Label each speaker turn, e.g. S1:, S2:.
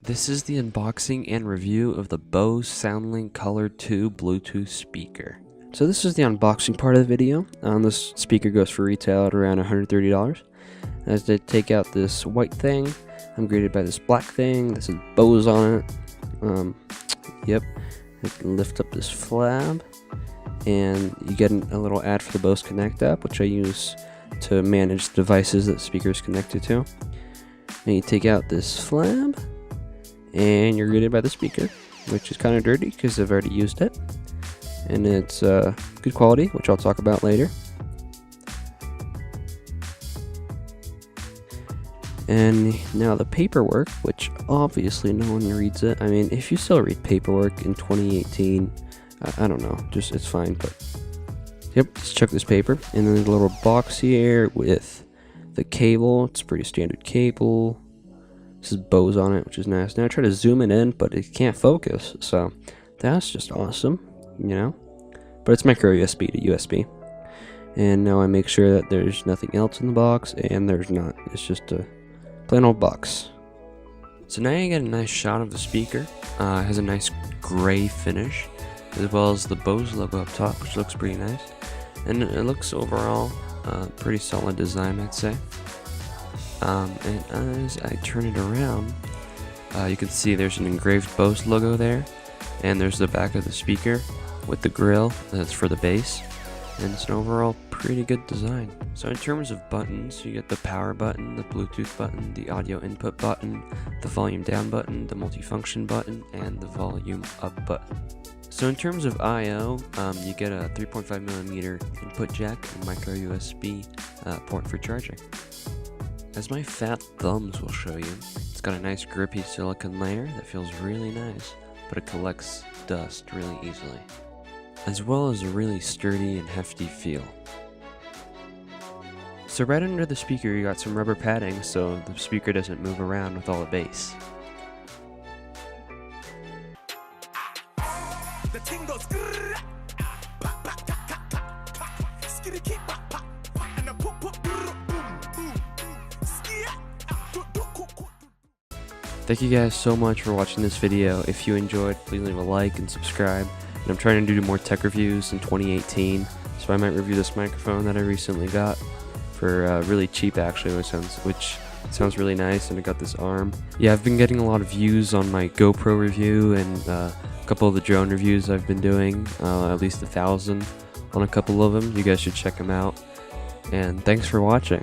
S1: This is the unboxing and review of the BOSE Soundlink Color 2 Bluetooth speaker. So this is the unboxing part of the video. This speaker goes for retail at around $130. As they take out this white thing, I'm greeted by this black thing. This is BOSE on it. Yep. I can lift up this flap, and you get a little ad for the BOSE Connect app, which I use to manage the devices that the speaker is connected to. And you take out this flap, and you're greeted by the speaker, which is kind of dirty because I've already used it, and it's good quality, which I'll talk about later. And now the paperwork, which obviously no one reads it. I mean, if you still read paperwork in 2018, I don't know, just it's fine. But yep, just check this paper, and then there's a little box here with the cable. It's a pretty standard cable. This is BOSE on it, which is nice. Now I try to zoom it in, but it can't focus, so that's just awesome, you know. But it's micro USB to USB. And now I make sure that there's nothing else in the box, and there's not. It's just a plain old box. So now you get a nice shot of the speaker. It has a nice gray finish, as well as the BOSE logo up top, which looks pretty nice. And it looks overall pretty solid design, I'd say. And as I turn it around, you can see there's an engraved BOSE logo there, and there's the back of the speaker with the grill that's for the bass, and it's an overall pretty good design. So in terms of buttons, you get the power button, the Bluetooth button, the audio input button, the volume down button, the multifunction button, and the volume up button. So in terms of I/O, you get a 3.5mm input jack and micro USB port for charging. As my fat thumbs will show you, it's got a nice grippy silicone layer that feels really nice, but it collects dust really easily, as well as a really sturdy and hefty feel. So right under the speaker you got some rubber padding so the speaker doesn't move around with all the bass. Thank you guys so much for watching this video. If you enjoyed, please leave a like and subscribe. And I'm trying to do more tech reviews in 2018, so I might review this microphone that I recently got for really cheap, actually, which sounds really nice. And I got this arm. Yeah, I've been getting a lot of views on my GoPro review and a couple of the drone reviews I've been doing, at least 1,000 on a couple of them. You guys should check them out. And thanks for watching.